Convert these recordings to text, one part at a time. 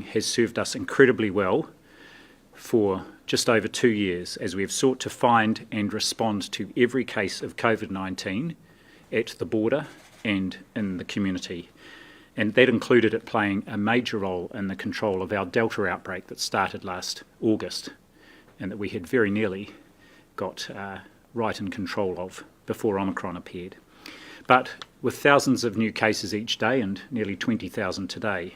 has served us incredibly well for just over 2 years as we have sought to find and respond to every case of COVID-19 at the border and in the community. And that included it playing a major role in the control of our Delta outbreak that started last August and that we had very nearly got right in control of before Omicron appeared. But with thousands of new cases each day and nearly 20,000 today,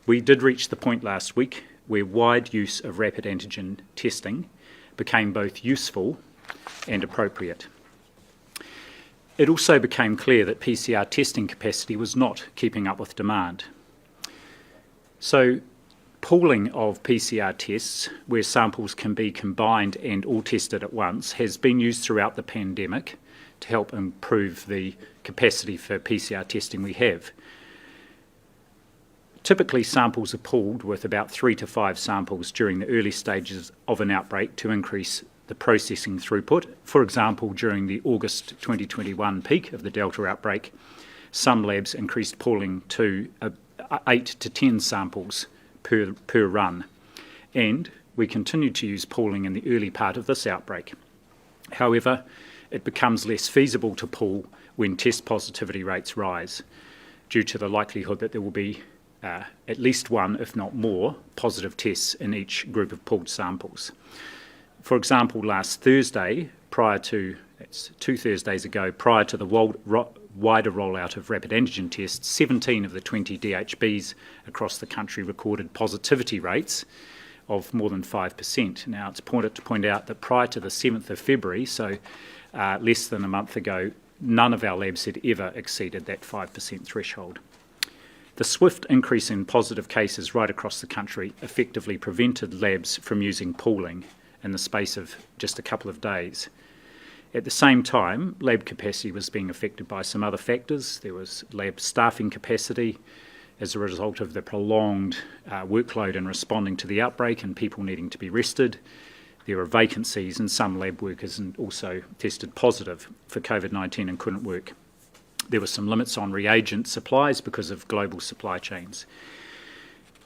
we did reach the point last week where wide use of rapid antigen testing became both useful and appropriate. It also became clear that PCR testing capacity was not keeping up with demand. So, pooling of PCR tests, where samples can be combined and all tested at once, has been used throughout the pandemic to help improve the capacity for PCR testing we have. Typically, samples are pooled with about 3 to 5 samples during the early stages of an outbreak to increase the processing throughput. For example, during the August 2021 peak of the Delta outbreak, some labs increased pooling to 8 to 10 samples per run, and we continued to use pooling in the early part of this outbreak. However, it becomes less feasible to pool when test positivity rates rise, due to the likelihood that there will be at least one, if not more, positive tests in each group of pooled samples. For example, last Thursday, that's 2 Thursdays ago, prior to the wider rollout of rapid antigen tests, 17 of the 20 DHBs across the country recorded positivity rates of more than 5%. Now, it's important to point out that prior to the 7th of February, so less than a month ago, none of our labs had ever exceeded that 5% threshold. The swift increase in positive cases right across the country effectively prevented labs from using pooling in the space of just a couple of days. At the same time, lab capacity was being affected by some other factors. There was lab staffing capacity as a result of the prolonged workload in responding to the outbreak and people needing to be rested. There were vacancies and some lab workers also tested positive for COVID-19 and couldn't work. There were some limits on reagent supplies because of global supply chains.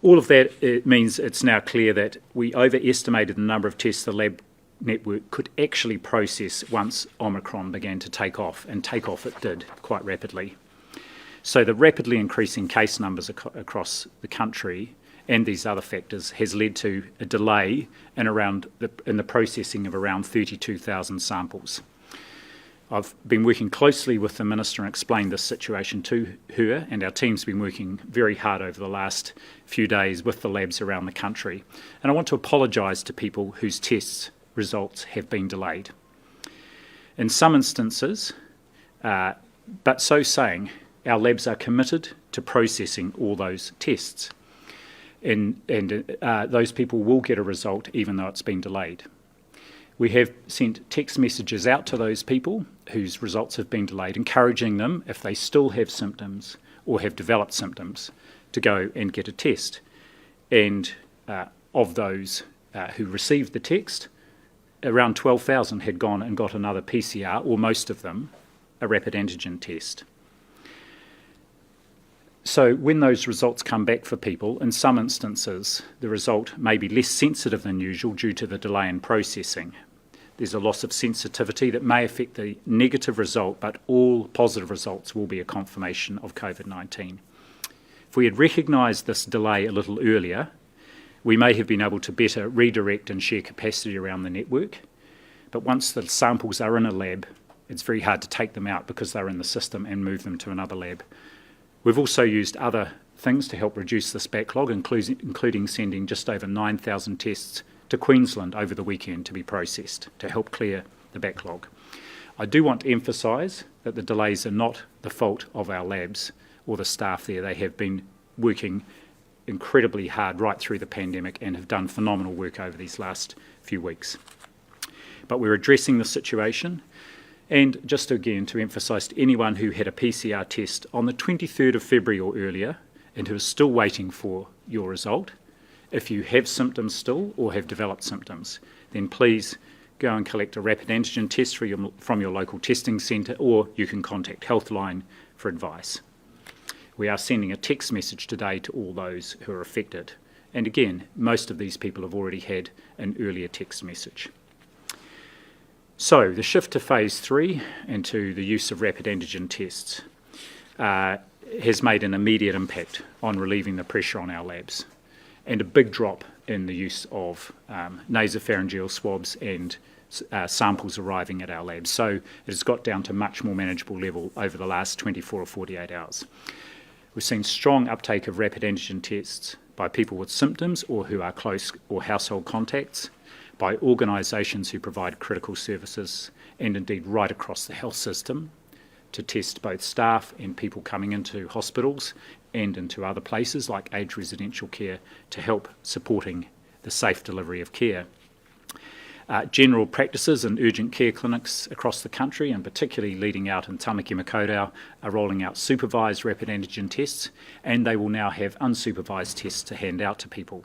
All of that means it's now clear that we overestimated the number of tests the lab network could actually process once Omicron began to take off, and take off it did quite rapidly. So the rapidly increasing case numbers across the country and these other factors has led to a delay in the processing of around 32,000 samples. I've been working closely with the Minister and explained this situation to her, and our team's been working very hard over the last few days with the labs around the country. And I want to apologise to people whose tests results have been delayed. In some instances, but so saying, our labs are committed to processing all those tests. And those people will get a result even though it's been delayed. We have sent text messages out to those people whose results have been delayed, encouraging them, if they still have symptoms or have developed symptoms, to go and get a test. And of those who received the text, around 12,000 had gone and got another PCR, or most of them, a rapid antigen test. So when those results come back for people, in some instances, the result may be less sensitive than usual due to the delay in processing. There's a loss of sensitivity that may affect the negative result, but all positive results will be a confirmation of COVID-19. If we had recognised this delay a little earlier, we may have been able to better redirect and share capacity around the network. But once the samples are in a lab, it's very hard to take them out because they're in the system and move them to another lab. We've also used other things to help reduce this backlog, including sending just over 9,000 tests to Queensland over the weekend to be processed to help clear the backlog. I do want to emphasise that the delays are not the fault of our labs or the staff there. They have been working incredibly hard right through the pandemic and have done phenomenal work over these last few weeks. But we're addressing the situation. And just again to emphasise to anyone who had a PCR test on the 23rd of February or earlier and who is still waiting for your result, if you have symptoms still or have developed symptoms, then please go and collect a rapid antigen test from your local testing centre, or you can contact Healthline for advice. We are sending a text message today to all those who are affected, And again, most of these people have already had an earlier text message. So the shift to phase 3 and to the use of rapid antigen tests has made an immediate impact on relieving the pressure on our labs, and a big drop in the use of nasopharyngeal swabs and samples arriving at our labs. So it has got down to much more manageable level over the last 24 or 48 hours. We've seen strong uptake of rapid antigen tests by people with symptoms or who are close or household contacts, by organisations who provide critical services, and indeed right across the health system, to test both staff and people coming into hospitals and into other places like aged residential care to help supporting the safe delivery of care. General practices and urgent care clinics across the country, and particularly leading out in Tamaki Makaurau, are rolling out supervised rapid antigen tests, and they will now have unsupervised tests to hand out to people.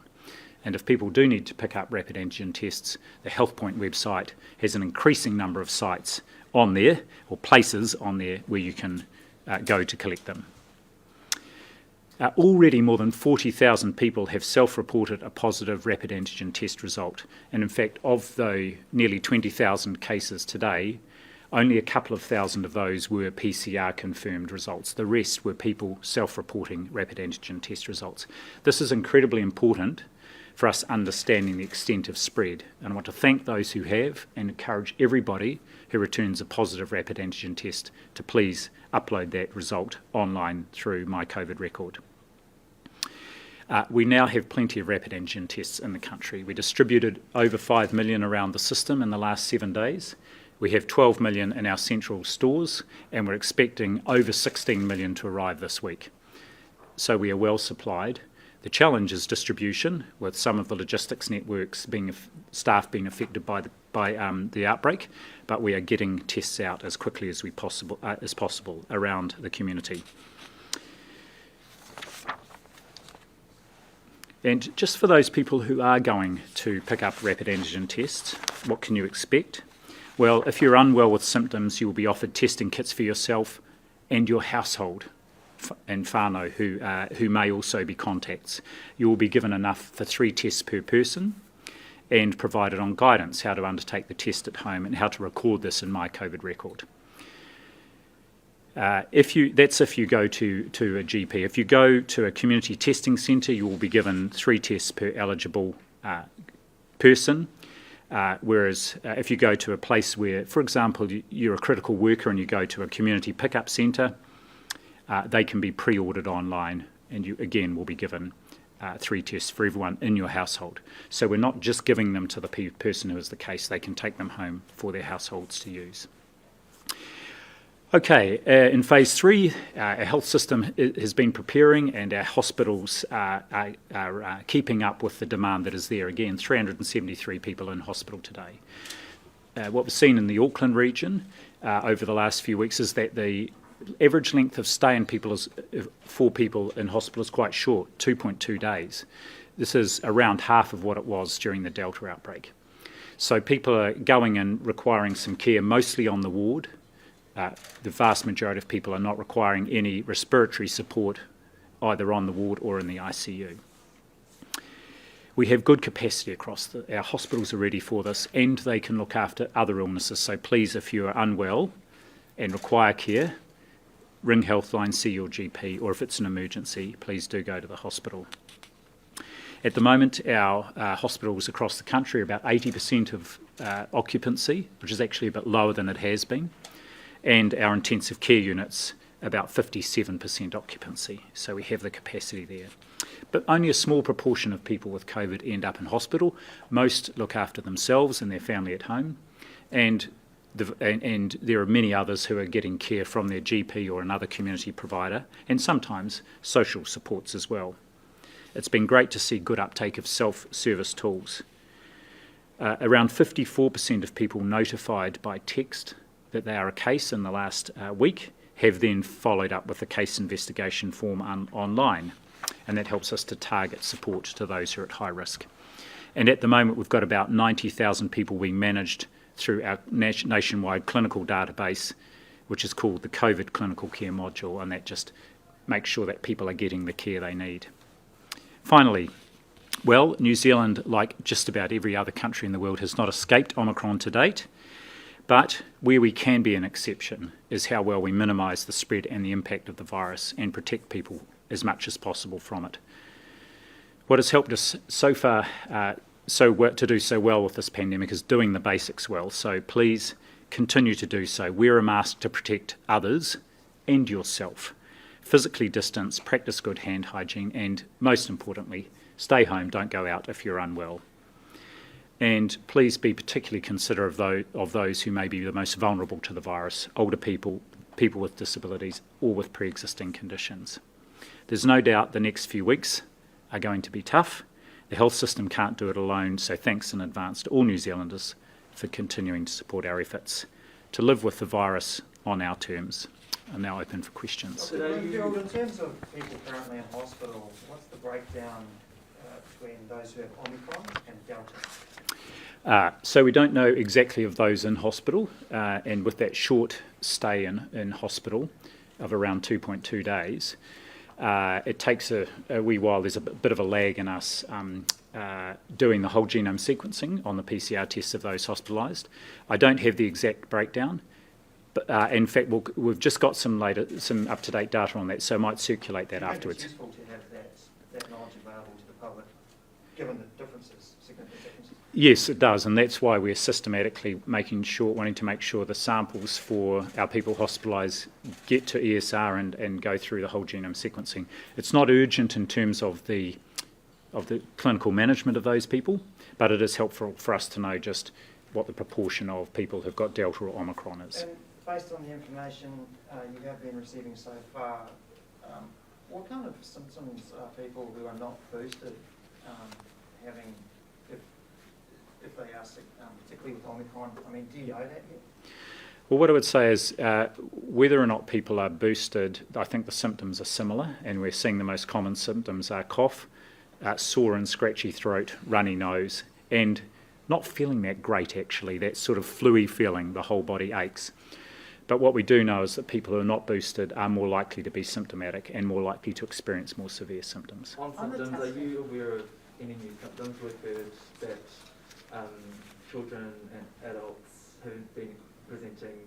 And if people do need to pick up rapid antigen tests, the HealthPoint website has an increasing number of sites on there, or places on there, where you can go to collect them. Already more than 40,000 people have self-reported a positive rapid antigen test result, and in fact of the nearly 20,000 cases today, only a couple of thousand of those were PCR confirmed results. The rest were people self-reporting rapid antigen test results. This is incredibly important for us understanding the extent of spread, and I want to thank those who have and encourage everybody who returns a positive rapid antigen test to please upload that result online through My COVID Record. We now have plenty of rapid antigen tests in the country. We distributed over 5 million around the system in the last 7 days. We have 12 million in our central stores, and we're expecting over 16 million to arrive this week. So we are well supplied. The challenge is distribution, with some of the logistics networks staff being affected by the outbreak, but we are getting tests out as quickly as possible around the community. And just for those people who are going to pick up rapid antigen tests, what can you expect? Well, if you're unwell with symptoms, you will be offered testing kits for yourself and your household and whānau who may also be contacts. You will be given enough for 3 tests per person and provided on guidance how to undertake the test at home and how to record this in My COVID Record. That's if you go to a GP. If you go to a community testing centre, you will be given 3 tests per eligible person. Whereas if you go to a place where, for example, you're a critical worker and you go to a community pickup centre, they can be pre-ordered online, and you again will be given 3 tests for everyone in your household. So we're not just giving them to the person who is the case, they can take them home for their households to use. Okay, in phase 3, our health system has been preparing, and our hospitals are keeping up with the demand that is there. Again, 373 people in hospital today. What we've seen in the Auckland region over the last few weeks is that the average length of stay for people in hospital is quite short, 2.2 days. This is around half of what it was during the Delta outbreak. So people are going and requiring some care, mostly on the ward. The vast majority of people are not requiring any respiratory support either on the ward or in the ICU. We have good capacity across our hospitals are ready for this, and they can look after other illnesses. So please, if you are unwell and require care, ring Healthline, see your GP, or if it's an emergency, please do go to the hospital. At the moment, our hospitals across the country are about 80% of occupancy, which is actually a bit lower than it has been, and our intensive care units about 57% occupancy, so we have the capacity there. But only a small proportion of people with COVID end up in hospital. Most look after themselves and their family at home, and there are many others who are getting care from their GP or another community provider, and sometimes social supports as well. It's been great to see good uptake of self-service tools. Around 54% of people notified by text that they are a case in the last week have then followed up with a case investigation form online, and that helps us to target support to those who are at high risk. And at the moment we've got about 90,000 people being managed through our nationwide clinical database, which is called the COVID Clinical Care Module, and that just makes sure that people are getting the care they need. Finally, Well, New Zealand, like just about every other country in the world, has not escaped Omicron to date, but where we can be an exception is how well we minimise the spread and the impact of the virus and protect people as much as possible from it. What has helped us so far to do so well with this pandemic is doing the basics well, so please continue to do so. Wear a mask to protect others and yourself. Physically distance, practice good hand hygiene, and most importantly, stay home, don't go out if you're unwell. And please be particularly considerate of those who may be the most vulnerable to the virus, older people, people with disabilities, or with pre-existing conditions. There's no doubt the next few weeks are going to be tough. The health system can't do it alone, so thanks in advance to all New Zealanders for continuing to support our efforts to live with the virus on our terms. I'm now open for questions. Gerald, in terms of people currently in hospital, what's the breakdown between those who have Omicron and Delta? So we don't know exactly of those in hospital, and with that short stay in hospital of around 2.2 days, it takes a wee while. There's a bit of a lag in us doing the whole genome sequencing on the PCR tests of those hospitalised. I don't have the exact breakdown, but in fact we've just got some up-to-date data on that, so I might circulate that afterwards. It's useful to have that knowledge available to the public, given the significant differences. Yes, it does, and that's why we're systematically wanting to make sure the samples for our people hospitalised get to ESR and go through the whole genome sequencing. It's not urgent in terms of the clinical management of those people, but it is helpful for us to know just what the proportion of people who've got Delta or Omicron is. And based on the information you have been receiving so far, what kind of symptoms are people who are not boosted having, if they are sick, particularly with Omicron? I mean, do you know that yet? Well, what I would say is whether or not people are boosted, I think the symptoms are similar, and we're seeing the most common symptoms are cough, sore and scratchy throat, runny nose, and not feeling that great actually, that sort of flu-y feeling, the whole body aches. But what we do know is that people who are not boosted are more likely to be symptomatic and more likely to experience more severe symptoms. On symptoms, are you aware of any new symptoms? We've heard that children and adults have been presenting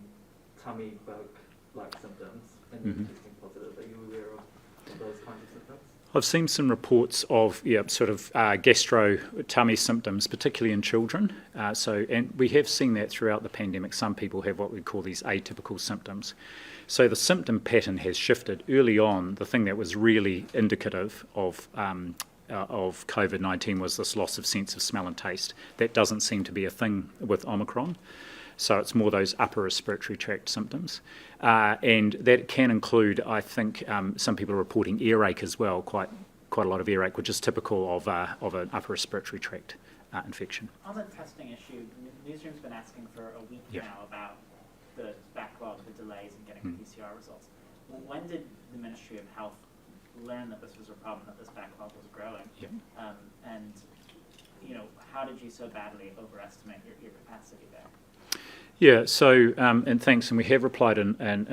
tummy bug-like symptoms and testing positive. Are you aware of those kinds of symptoms? I've seen some reports of gastro tummy symptoms, particularly in children. And we have seen that throughout the pandemic. Some people have what we call these atypical symptoms. So the symptom pattern has shifted. Early on, the thing that was really indicative of COVID-19 was this loss of sense of smell and taste. That doesn't seem to be a thing with Omicron. So it's more those upper respiratory tract symptoms. And that can include, I think, some people are reporting earache as well, quite a lot of earache, which is typical of an upper respiratory tract infection. On the testing issue, the newsroom's been asking for a week now about the backlog, the delays in getting PCR results. When did the Ministry of Health learn that this was a problem, that this backlog was growing? And how did you so badly overestimate your capacity there? Yeah, so, and thanks, and we have replied an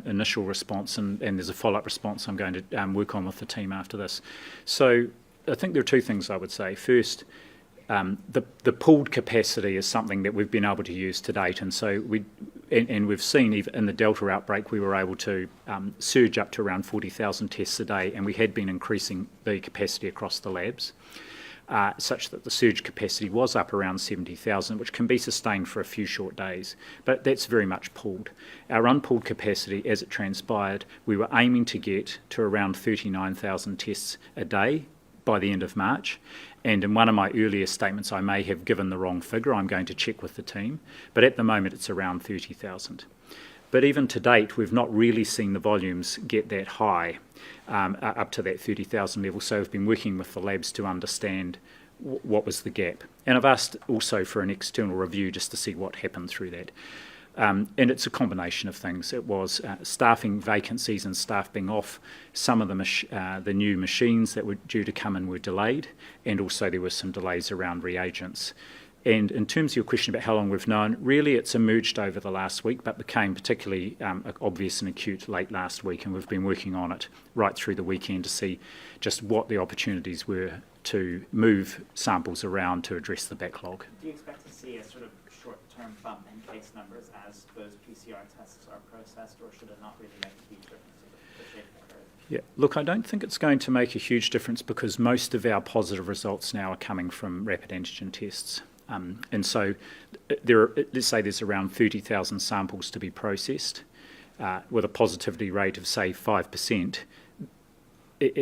initial response, and there's a follow-up response I'm going to work on with the team after this. So I think there are two things I would say. First, the pooled capacity is something that we've been able to use to date, and so we've seen even in the Delta outbreak we were able to surge up to around 40,000 tests a day, and we had been increasing the capacity across the labs. Such that the surge capacity was up around 70,000, which can be sustained for a few short days, but that's very much pooled. Our unpooled capacity, as it transpired, we were aiming to get to around 39,000 tests a day by the end of March, and in one of my earlier statements I may have given the wrong figure. I'm going to check with the team, but at the moment it's around 30,000. But even to date, we've not really seen the volumes get that high, up to that 30,000 level. So we've been working with the labs to understand what was the gap. And I've asked also for an external review just to see what happened through that. And it's a combination of things. It was staffing vacancies and staff being off. Some of the new machines that were due to come in were delayed, and also there were some delays around reagents. And in terms of your question about how long we've known, really it's emerged over the last week, but became particularly obvious and acute late last week, and we've been working on it right through the weekend to see just what the opportunities were to move samples around to address the backlog. Do you expect to see a sort of short-term bump in case numbers as those PCR tests are processed, or should it not really make a huge difference to the shape of the curve? Yeah, look, I don't think it's going to make a huge difference because most of our positive results now are coming from rapid antigen tests. And so let's say there's around 30,000 samples to be processed with a positivity rate of, say, 5%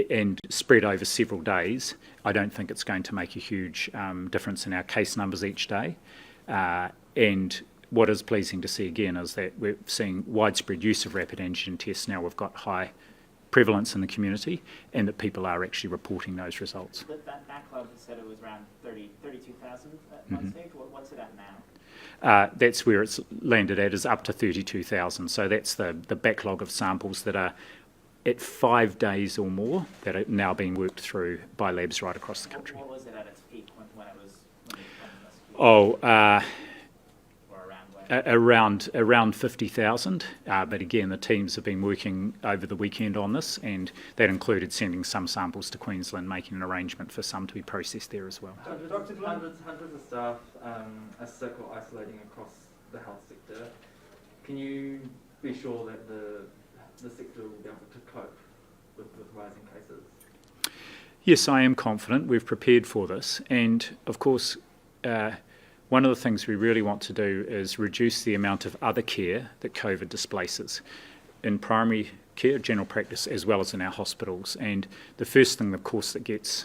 and spread over several days. I don't think it's going to make a huge difference in our case numbers each day. And what is pleasing to see again is that we're seeing widespread use of rapid antigen tests now. We've got high prevalence in the community and that people are actually reporting those results. That backlog, you said it was around 32,000 at one stage. What's it at now? That's where it's landed at, is up to 32,000. So that's the backlog of samples that are at 5 days or more that are now being worked through by labs right across the country. What was it at its peak when it was? Around 50,000, but again the teams have been working over the weekend on this, and that included sending some samples to Queensland, making an arrangement for some to be processed there as well. Hundreds of staff are sick or isolating across the health sector. Can you be sure that the sector will be able to cope with rising cases? Yes, I am confident. We've prepared for this, and of course one of the things we really want to do is reduce the amount of other care that COVID displaces in primary care, general practice, as well as in our hospitals. And the first thing, of course, that gets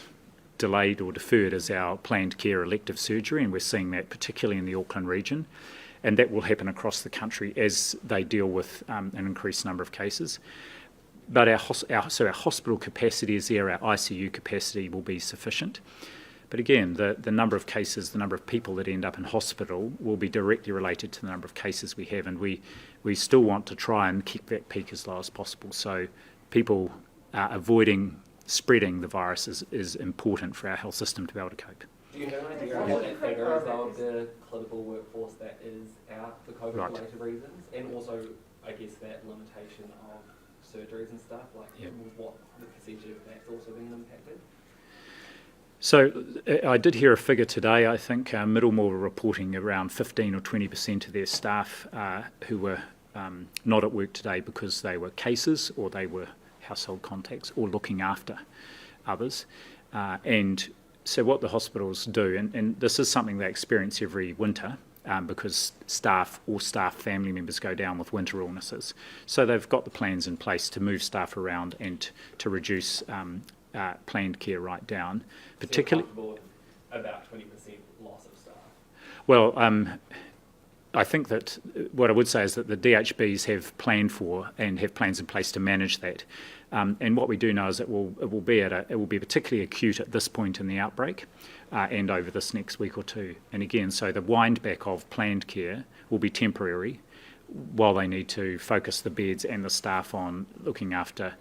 delayed or deferred is our planned care elective surgery, and we're seeing that particularly in the Auckland region. And that will happen across the country as they deal with an increased number of cases. But our hospital capacity is there, our ICU capacity will be sufficient. But again, the number of cases, the number of people that end up in hospital will be directly related to the number of cases we have, and we still want to try and keep that peak as low as possible. So people avoiding spreading the virus is important for our health system to be able to cope. Do you have an idea of what that figure is of the clinical workforce that is out for COVID-related reasons, and also, I guess, that limitation of surgeries and stuff, like what the percentage of that's also being impacted? So I did hear a figure today. I think Middlemore were reporting around 15 or 20% of their staff who were not at work today because they were cases or they were household contacts or looking after others. And so what the hospitals do, and this is something they experience every winter because staff or staff family members go down with winter illnesses. So they've got the plans in place to move staff around and to reduce planned care right down. Particularly, so about 20% loss of staff. Well, I think that what I would say is that the DHBs have planned for and have plans in place to manage that. And what we do know is it will be particularly acute at this point in the outbreak and over this next week or two. And again, so the wind back of planned care will be temporary while they need to focus the beds and the staff on looking after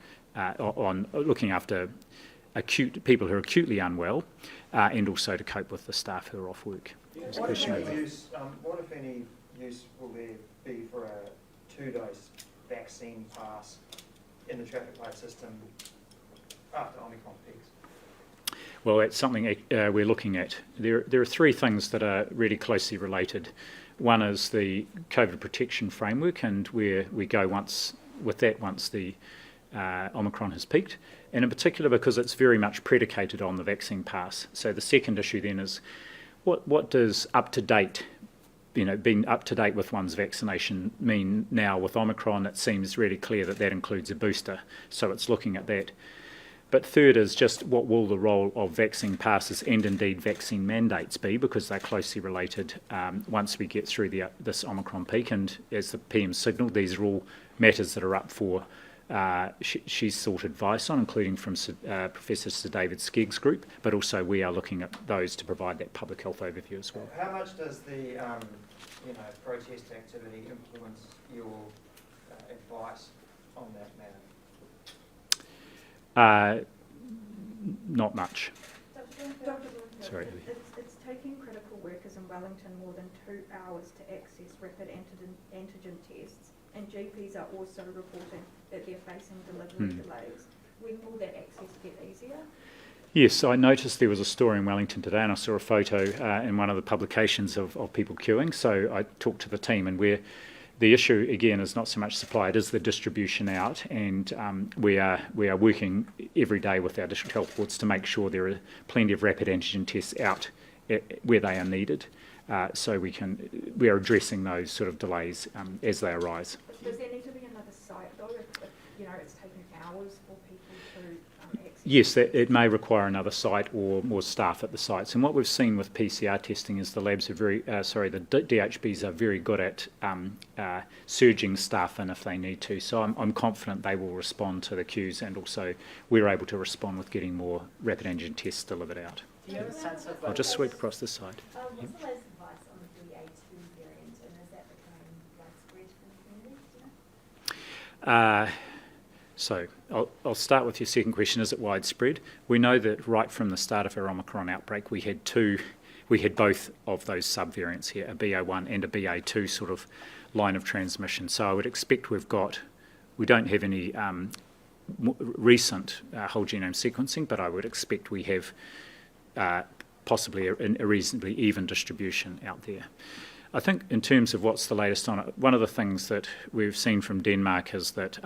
acute people who are acutely unwell, and also to cope with the staff who are off work. What if any use will there be for a 2-dose vaccine pass in the traffic light system after Omicron peaks? Well, it's something we're looking at. There are 3 things that are really closely related. One is the COVID protection framework, and where we go once the Omicron has peaked, and in particular because it's very much predicated on the vaccine pass. So the second issue then is what does up to date, being up to date with one's vaccination mean now with Omicron? It seems really clear that includes a booster, so it's looking at that. But third is just what will the role of vaccine passes and indeed vaccine mandates be, because they're closely related once we get through this Omicron peak. And as the PM signalled, these are all matters that are up for she's sought advice on, including from Professor Sir David Skegg's group, but also we are looking at those to provide that public health overview as well. How much does the protest activity influence your advice on that matter? Not much. Sorry. It's taking critical workers in Wellington more than 2 hours to access rapid antigen tests, and GPs are also reporting that they're facing delivery delays. When will that access get easier? Yes, I noticed there was a story in Wellington today, and I saw a photo in one of the publications of people queuing. So I talked to the team, and the issue again is not so much supply; it is the distribution out, and we are working every day with our district health boards to make sure there are plenty of rapid antigen tests out where they are needed. So we are addressing those sort of delays as they arise. Does there need to be another site though? If it's taking hours for people to access? Yes, it may require another site or more staff at the sites. And what we've seen with PCR testing is the labs are the DHBs are very good at surging staff in if they need to. So I'm confident they will respond to the queues, and also we're able to respond with getting more rapid antigen tests delivered out. Do you have a sense of I'll just sweep across this side. What's the latest advice on the BA2 variant, and is that becoming widespread in the community? So I'll start with your second question. Is it widespread? We know that right from the start of our Omicron outbreak, we had both of those subvariants here, a BA1 and a BA2 sort of line of transmission. So I would expect we don't have any recent whole genome sequencing, but I would expect we have possibly a reasonably even distribution out there. I think in terms of what's the latest on it, one of the things that we've seen from Denmark is that,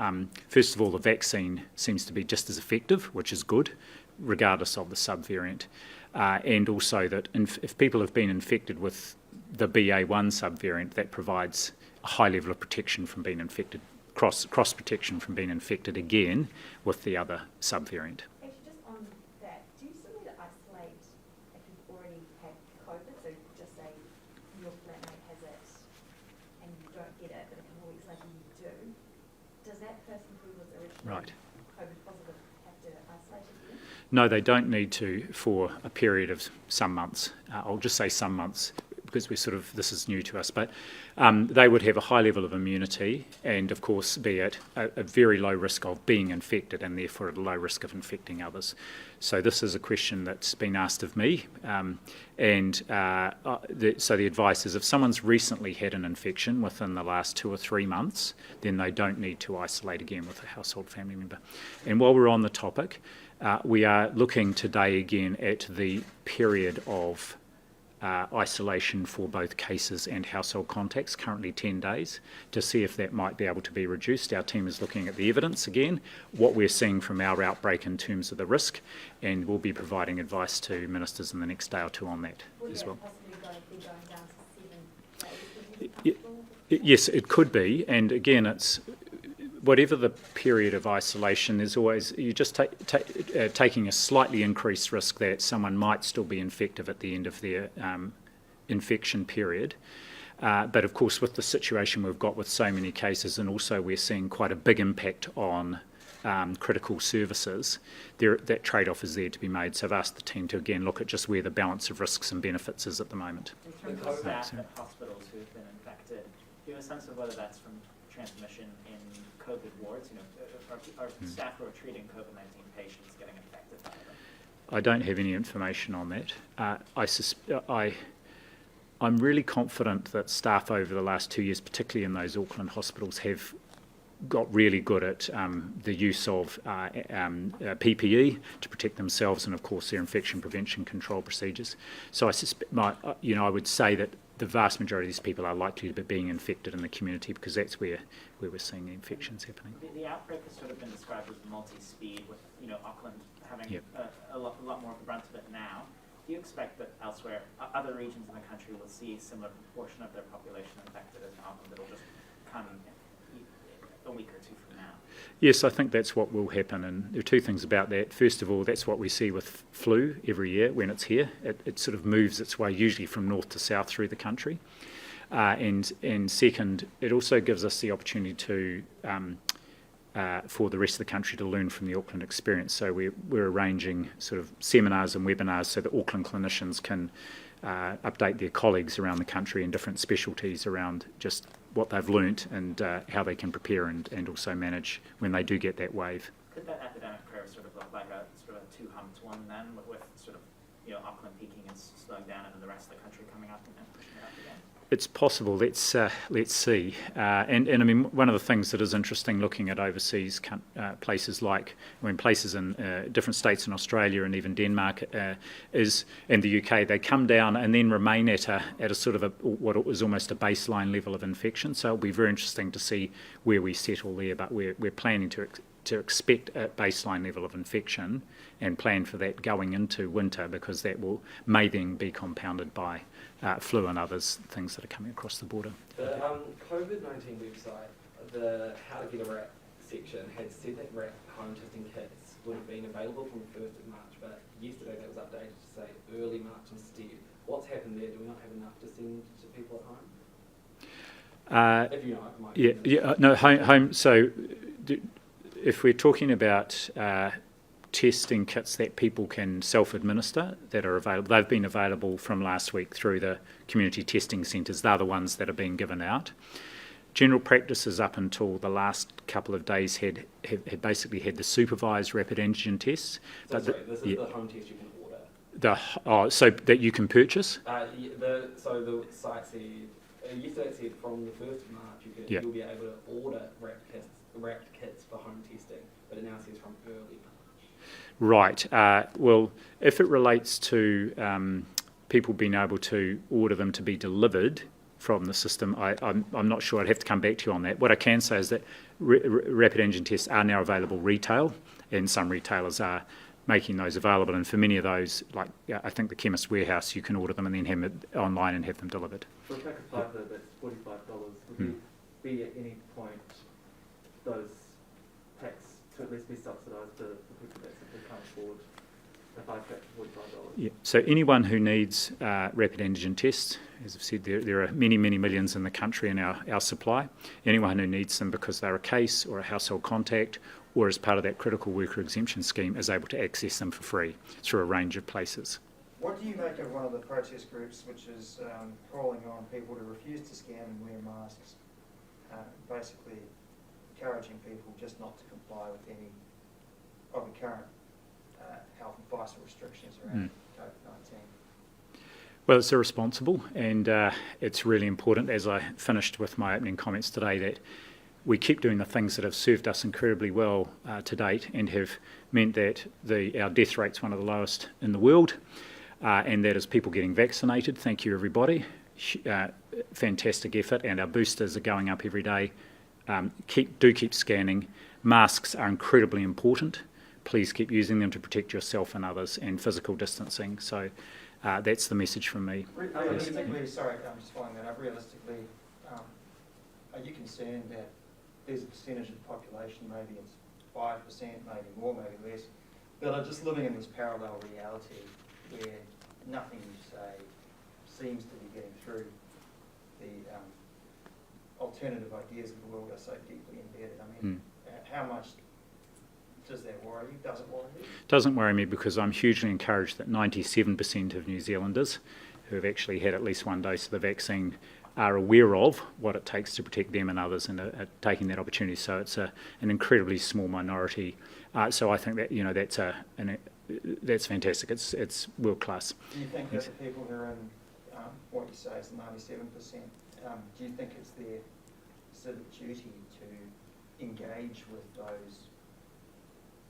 first of all, the vaccine seems to be just as effective, which is good, regardless of the subvariant. And also that if people have been infected with the BA1 subvariant, that provides a high level of protection from being infected, cross protection from being infected again with the other subvariant. Actually, just on that, do you still need to isolate if you've already had COVID? So just say your flatmate has it and you don't get it, but a couple of weeks later you do. Does that person who was originally COVID positive have to isolate again? No, they don't need to for a period of some months. I'll just say some months, because this is new to us, but they would have a high level of immunity and, of course, be at a very low risk of being infected and therefore at a low risk of infecting others. So this is a question that's been asked of me, so the advice is if someone's recently had an infection within the last 2 or 3 months, then they don't need to isolate again with a household family member. And while we're on the topic, we are looking today again at the period of isolation for both cases and household contacts, currently 10 days, to see if that might be able to be reduced. Our team is looking at the evidence again, what we're seeing from our outbreak in terms of the risk, and we'll be providing advice to ministers in the next day or two on that as well. Possibly be going down to 7 days? Would you be comfortable? Yes, it could be, and again, it's whatever the period of isolation, there's always, you're just taking a slightly increased risk that someone might still be infective at the end of their infection period. But of course, with the situation we've got with so many cases, and also we're seeing quite a big impact on critical services, that trade-off is there to be made. So I've asked the team to again look at just where the balance of risks and benefits is at the moment. In terms of staff at hospitals who have been infected, do you have a sense of whether that's from transmission in COVID wards? Are staff who are treating COVID-19 patients getting infected by them? I don't have any information on that. I'm really confident that staff over the last 2 years, particularly in those Auckland hospitals, have got really good at the use of PPE to protect themselves and, of course, their infection prevention control procedures. So I suspect, I would say that the vast majority of these people are likely to be being infected in the community, because that's where we're seeing the infections happening. The outbreak has sort of been described as multi-speed, with Auckland having a lot more of the brunt of it now. Do you expect that elsewhere, other regions in the country will see a similar proportion of their population infected as Auckland? It'll just come a week or two from now? Yes, I think that's what will happen, and there are two things about that. First of all, that's what we see with flu every year when it's here. It sort of moves its way usually from north to south through the country. And second, it also gives us the opportunity to, for the rest of the country to learn from the Auckland experience. So we're arranging sort of seminars and webinars so that Auckland clinicians can update their colleagues around the country in different specialties around just what they've learnt and how they can prepare and also manage when they do get that wave. Could that epidemic curve sort of look like a two-humped one then, with sort of Auckland peaking and slowing down, and then the rest of the country coming up and then pushing it up again? It's possible. Let's see. And I mean, one of the things that is interesting looking at overseas places like, places in different states in Australia and even Denmark and the UK, they come down and then remain at a sort of what was almost a baseline level of infection. So it'll be very interesting to see where we settle there. But we're planning to expect a baseline level of infection and plan for that going into winter, because that may then be compounded by flu and others, things that are coming across the border. The Covid-19 website, the How to Get a RAP section, had said that RAP home testing kits would have been available from the 1st of March, but yesterday that was updated to say early March instead. What's happened there? Do we not have enough to send to people at home? If you know, No, home. So, if we're talking about testing kits that people can self-administer that are available, they've been available from last week through the community testing centres. They're the ones that are being given out. General practices up until the last couple of days had basically had the supervised rapid antigen tests. So this is the home test you can order. So that you can purchase? So the site said, yesterday it said from the 1st of March you'll be able to order wrapped kits for home testing, but it now says from early March. Right. Well, if it relates to people being able to order them to be delivered from the system, I'm not sure. I'd have to come back to you on that. What I can say is that rapid antigen tests are now available retail, and some retailers are making those available. And for many of those, like I think the Chemist Warehouse, you can order them and then have it online and have them delivered. For a pack of 5, though, that's $45. Would there be at any point those packs to at least be subsidised for people that simply can't afford a 5-pack for $45? Yeah. So anyone who needs rapid antigen tests, as I've said, there are many, many millions in the country in our supply. Anyone who needs them because they're a case or a household contact or as part of that critical worker exemption scheme is able to access them for free through a range of places. What do you make of one of the protest groups which is calling on people to refuse to scan and wear masks, basically encouraging people just not to comply with any of the current health and vital restrictions around COVID-19? Well, it's irresponsible, and it's really important, as I finished with my opening comments today, that we keep doing the things that have served us incredibly well to date and have meant that our death rate's one of the lowest in the world, and that is people getting vaccinated. Thank you, everybody. Fantastic effort, and our boosters are going up every day. Keep scanning. Masks are incredibly important. Please keep using them to protect yourself and others, and physical distancing. So that's the message from me. Realistically, sorry, I'm just following that up. Realistically, are you concerned that there's a percentage of the population, maybe it's 5%, maybe more, maybe less, that are just living in this parallel reality where nothing you say seems to be getting through? The alternative ideas of the world are so deeply embedded. I mean, how much does that worry you? Does it worry you? Doesn't worry me, because I'm hugely encouraged that 97% of New Zealanders who have actually had at least one dose of the vaccine are aware of what it takes to protect them and others, and are taking that opportunity. So it's an incredibly small minority. So I think that that's fantastic. It's world class. Do you think that the people who are in what you say is 97%? Do you think it's their civic duty to engage with those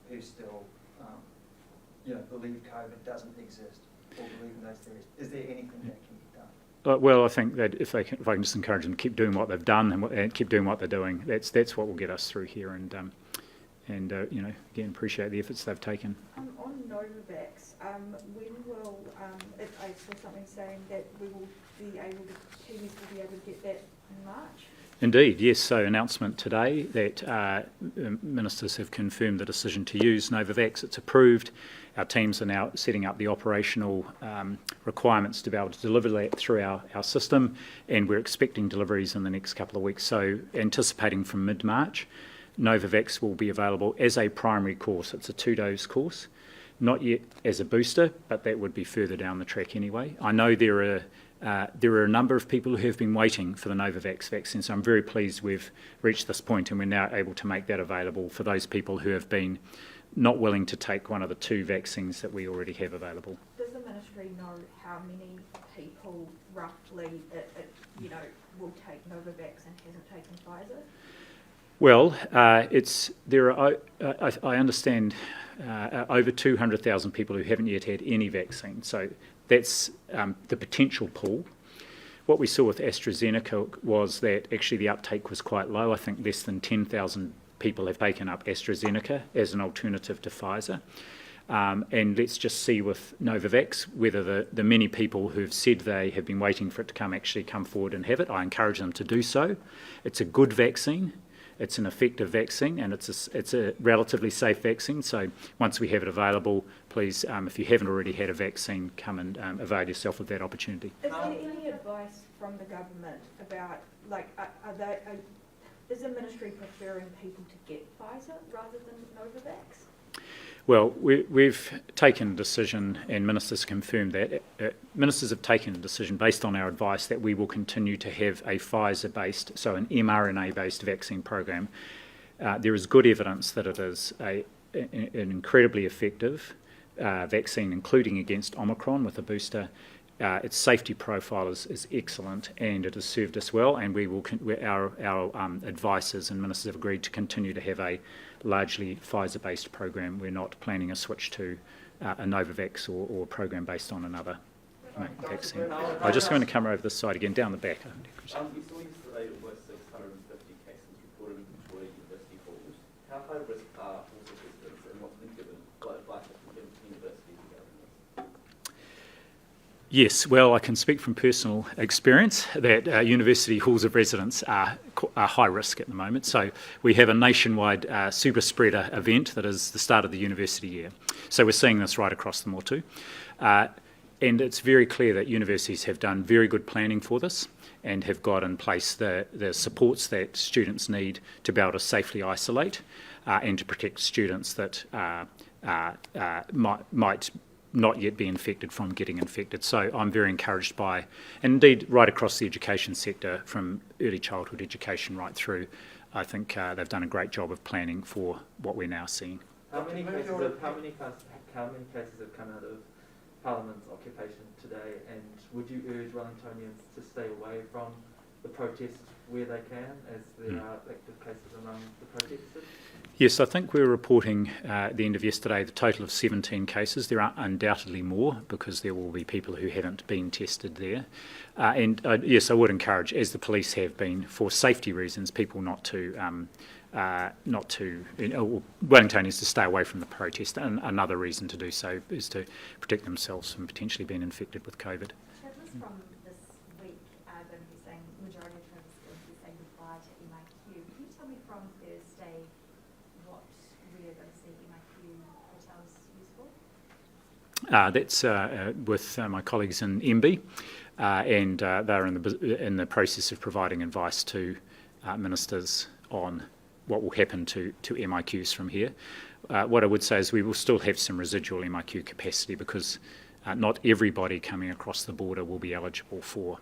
who still, believe COVID doesn't exist, or believe in those theories? Is there anything that can be done? Well, I think that if I can just encourage them to keep doing what they've done and keep doing what they're doing, that's what will get us through here. And again, appreciate the efforts they've taken. On Novavax, when will I saw something saying that we will be able to, Kiwis will be able to get that in March? Indeed, yes. So announcement today that ministers have confirmed the decision to use Novavax. It's approved. Our teams are now setting up the operational requirements to be able to deliver that through our system, and we're expecting deliveries in the next couple of weeks. So anticipating from mid-March, Novavax will be available as a primary course. It's a 2-dose course, not yet as a booster, but that would be further down the track anyway. I know there are a number of people who have been waiting for the Novavax vaccine, so I'm very pleased we've reached this point and we're now able to make that available for those people who have been not willing to take one of the 2 vaccines that we already have available. Does the Ministry military know how many people roughly, will take Novavax and hasn't taken Pfizer? Well, I understand over 200,000 people who haven't yet had any vaccine. So that's the potential pool. What we saw with AstraZeneca was that actually the uptake was quite low. I think less than 10,000 people have taken up AstraZeneca as an alternative to Pfizer. And let's just see with Novavax whether the many people who've said they have been waiting for it to actually come forward and have it. I encourage them to do so. It's a good vaccine. It's an effective vaccine, and it's a relatively safe vaccine. So once we have it available, please, if you haven't already had a vaccine, come and avail yourself of that opportunity. Is there any advice from the government about, is the ministry preferring people to get Pfizer rather than Novavax? Well, we've taken a decision, and ministers confirmed that. Ministers have taken a decision based on our advice that we will continue to have a Pfizer-based, so an mRNA-based vaccine program. There is good evidence that it is an incredibly effective vaccine, including against Omicron with a booster. Its safety profile is excellent, and it has served us well, and our advisors and ministers have agreed to continue to have a largely Pfizer-based program. We're not planning a switch to a Novavax or a program based on another vaccine. I'm just going to come over this side again, down the back. We saw yesterday almost 650 cases reported in Victoria University halls. How high risk are also residents, and what's been given, what advice has been given to universities regarding this? Yes, well, I can speak from personal experience that university halls of residence are high risk at the moment. So we have a nationwide super spreader event that is the start of the university year. So we're seeing this right across the Motu. And it's very clear that universities have done very good planning for this and have got in place the supports that students need to be able to safely isolate and to protect students that might not yet be infected from getting infected. So I'm very encouraged by, and indeed right across the education sector, from early childhood education right through, I think they've done a great job of planning for what we're now seeing. How many cases have come out of Parliament's occupation today, and would you urge Wellingtonians to stay away from the protests where they can, as there are active cases among the protesters? Yes, I think we were reporting at the end of yesterday the total of 17 cases. There are undoubtedly more because there will be people who haven't been tested there. Yes, I would encourage, as the police have been, for safety reasons, people not to Wellingtonians to stay away from the protest. And another reason to do so is to protect themselves from potentially being infected with COVID. Travellers from this week are going to be saying, majority of travellers are going to be saying goodbye to MIQ. Can you tell me from Thursday what we are going to see MIQ hotels used for? That's with my colleagues in MB, and they're in the process of providing advice to ministers on what will happen to MIQs from here. What I would say is we will still have some residual MIQ capacity because not everybody coming across the border will be eligible for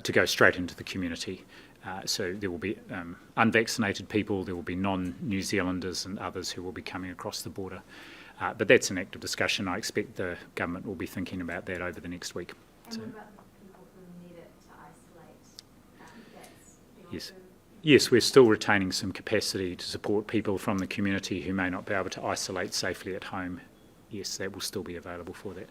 to go straight into the community. So there will be unvaccinated people, there will be non-New Zealanders and others who will be coming across the border. But that's an active discussion. I expect the government will be thinking about that over the next week. And what about the people who need it to isolate? Yes. Yes, we're still retaining some capacity to support people from the community who may not be able to isolate safely at home. Yes, that will still be available for that.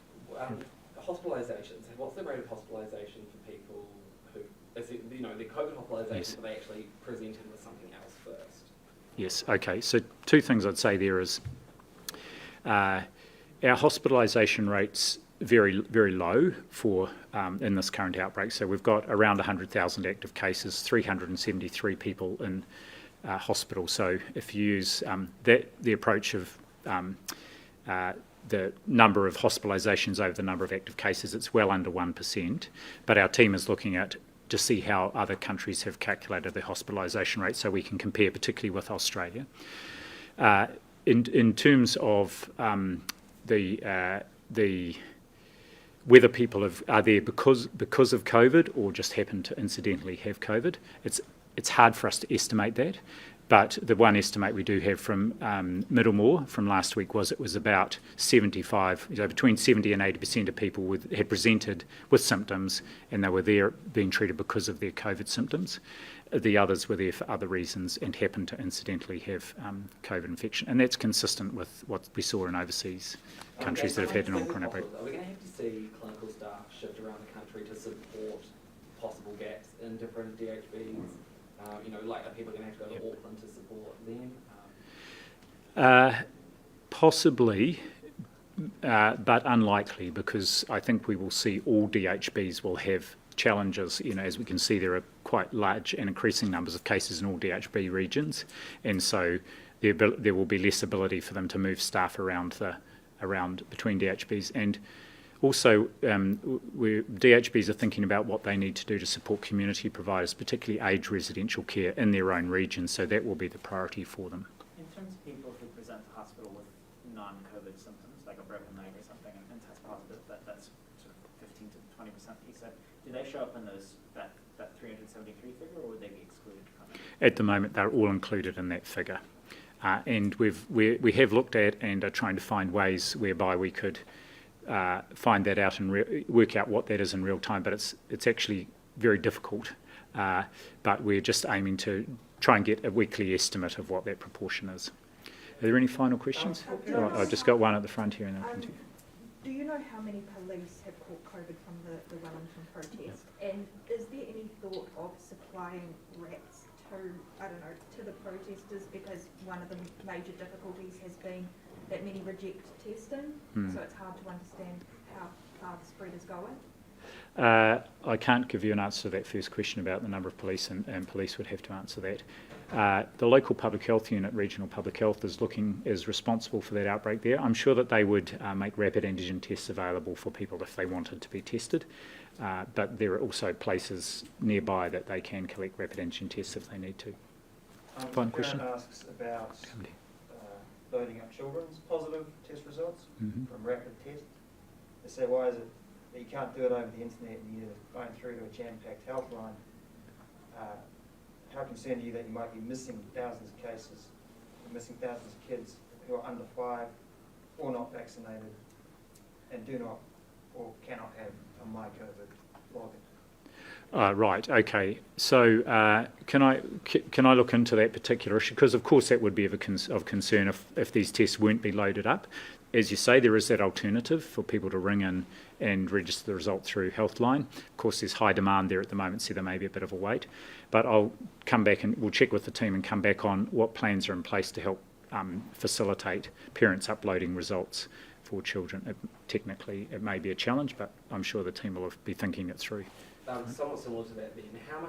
Hospitalisations. What's the rate of hospitalisation for people who, they're COVID hospitalisations, Yes. but they actually presented with something else first? Yes, okay. So two things I'd say there is our hospitalisation rates very, very low for in this current outbreak. So we've got around 100,000 active cases, 373 people in hospital. So if you use the approach of the number of hospitalisations over the number of active cases, it's well under 1%. But our team is looking at to see how other countries have calculated their hospitalisation rate so we can compare particularly with Australia. In terms of the whether people are there because of COVID or just happen to incidentally have COVID, it's hard for us to estimate that. But the one estimate we do have from Middlemore from last week was it was about 75, between 70 and 80% of people had presented with symptoms, and they were there being treated because of their COVID symptoms. The others were there for other reasons and happened to incidentally have COVID infection. And that's consistent with what we saw in overseas countries that have had an Omicron outbreak. Are we going to have to see clinical staff shift around the country to support possible gaps in different DHBs? Like are people going to have to go to Auckland to support them? Possibly, but unlikely, because I think we will see all DHBs will have challenges. As we can see, there are quite large and increasing numbers of cases in all DHB regions, and so there will be less ability for them to move staff around between DHBs. And also, DHBs are thinking about what they need to do to support community providers, particularly aged residential care in their own region, so that will be the priority for them. In terms of people who present to hospital with non-COVID symptoms, like a broken leg or something, and test positive, that's sort of 15 to 20% piece, do they show up in that 373 figure, or would they be excluded from it? At the moment, they're all included in that figure. And we have looked at and are trying to find ways whereby we could find that out and work out what that is in real time, but it's actually very difficult. But we're just aiming to try and get a weekly estimate of what that proportion is. Are there any final questions? I've just got one at the front here, and I'll continue. Do you know how many police have caught COVID from the Wellington protest? And is there any thought of supplying rats to the protesters, because one of the major difficulties has been that many reject testing, so it's hard to understand how far the spread is going? I can't give you an answer to that first question about the number of police, and police would have to answer that. The local public health unit, regional public health, is responsible for that outbreak there. I'm sure that they would make rapid antigen tests available for people if they wanted to be tested, but there are also places nearby that they can collect rapid antigen tests if they need to. Final question? Asks about loading up children's positive test results from rapid tests. They say, why is it that you can't do it over the internet and you're going through to a jam-packed health line? How concerned are you that you might be missing thousands of cases, missing thousands of kids who are under 5 or not vaccinated and do not or cannot have a MyCovid login? Right. Okay. So can I look into that particular issue? Because of course that would be of concern if these tests weren't be loaded up. As you say, there is that alternative for people to ring in and register the result through Healthline. Of course, there's high demand there at the moment, so there may be a bit of a wait. But I'll come back and we'll check with the team and come back on what plans are in place to help facilitate parents uploading results for children. Technically, it may be a challenge, but I'm sure the team will be thinking it through. Somewhat similar to that then, how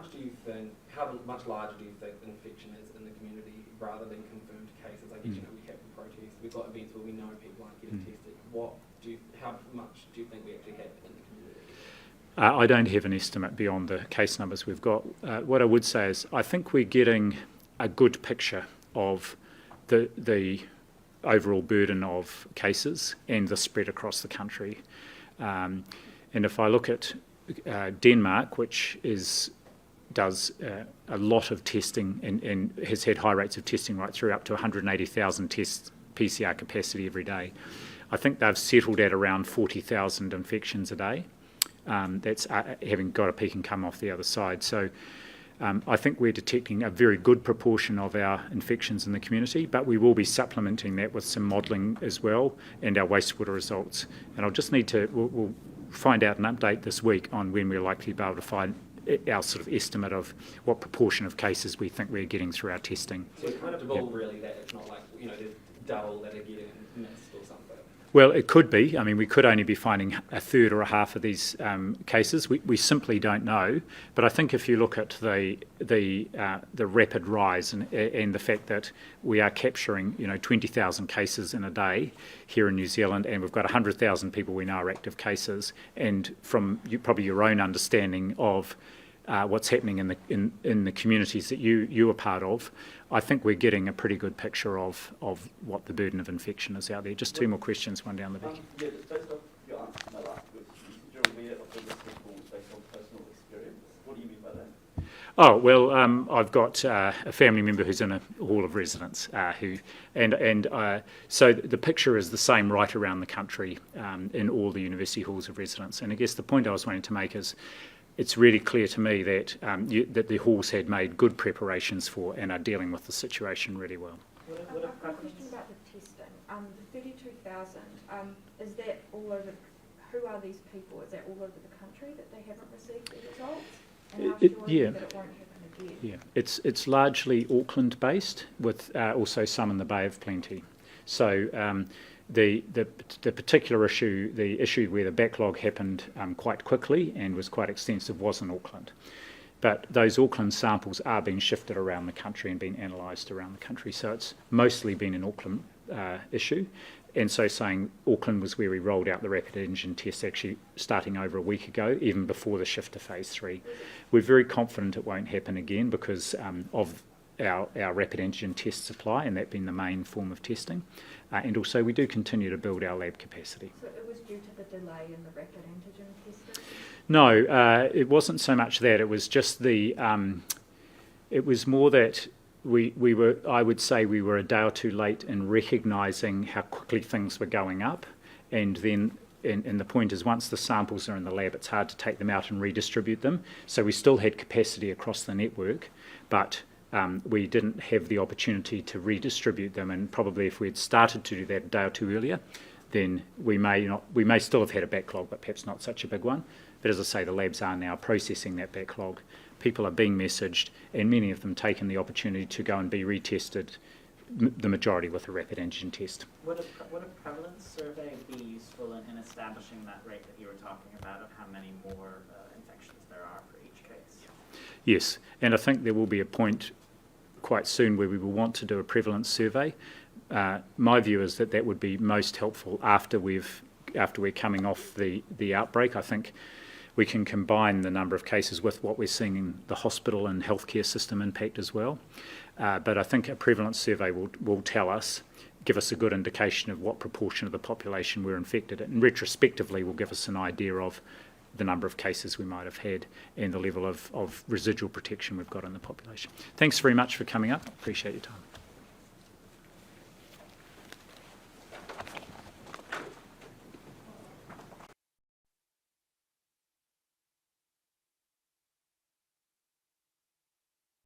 much larger do you think infection is in the community rather than confirmed cases? Like, we have the protests, we've got events where we know people aren't getting tested. How much do you think we actually have in the community? I don't have an estimate beyond the case numbers we've got. What I would say is I think we're getting a good picture of the overall burden of cases and the spread across the country. And if I look at Denmark, which does a lot of testing and has had high rates of testing right through, up to 180,000 tests PCR capacity every day. I think they've settled at around 40,000 infections a day. That's having got a peak and come off the other side. So I think we're detecting a very good proportion of our infections in the community, but we will be supplementing that with some modelling as well and our wastewater results. And I'll just need we'll find out an update this week on when we're likely to be able to find our sort of estimate of what proportion of cases we think we're getting through our testing. So it's comfortable really that it's not like, there's double that are getting missed or something? Well, it could be. I mean, we could only be finding a third or a half of these cases. We simply don't know. But I think if you look at the rapid rise and the fact that we are capturing 20,000 cases in a day here in New Zealand, and we've got 100,000 people we know are active cases, and from probably your own understanding of what's happening in the communities that you are part of, I think we're getting a pretty good picture of what the burden of infection is out there. Just two more questions, one down the back. Based off your answer to my last question, you're aware of the risk of falls based on personal experience. What do you mean by that? Oh, well, I've got a family member who's in a hall of residence so the picture is the same right around the country in all the university halls of residence. And I guess the point I was wanting to make is it's really clear to me that that the halls had made good preparations for and are dealing with the situation really well. What I've got a question about the testing. The 32,000, is that all over, who are these people? Is that all over the country that they haven't received the results? And how sure are you that it won't happen again? Yeah, it's largely Auckland based with also some in the Bay of Plenty. So the particular issue, the issue where the backlog happened quite quickly and was quite extensive was in Auckland. But those Auckland samples are being shifted around the country and being analysed around the country. So it's mostly been an Auckland issue. And so saying Auckland was where we rolled out the rapid antigen tests actually starting over a week ago, even before the shift to phase 3. We're very confident it won't happen again because of our rapid antigen test supply and that being the main form of testing. And also we do continue to build our lab capacity. So it was due to the delay in the rapid antigen testing? No, it wasn't so much that. It was just it was more that we were, I would say we were a day or two late in recognising how quickly things were going up. And then, and the point is once the samples are in the lab, it's hard to take them out and redistribute them. So we still had capacity across the network, but we didn't have the opportunity to redistribute them. And probably if we had started to do that a day or two earlier, then we may still have had a backlog, but perhaps not such a big one. But as I say, the labs are now processing that backlog. People are being messaged, and many of them taken the opportunity to go and be retested, the majority with a rapid antigen test. Would a prevalence survey be useful in establishing that rate that you were talking about of how many more infections there are for each case? Yes, and I think there will be a point quite soon where we will want to do a prevalence survey. My view is that would be most helpful after we're coming off the outbreak. I think we can combine the number of cases with what we're seeing in the hospital and healthcare system impact as well. But I think a prevalence survey will give us a good indication of what proportion of the population were infected, and retrospectively will give us an idea of the number of cases we might have had and the level of residual protection we've got in the population. Thanks very much for coming up. Appreciate your time.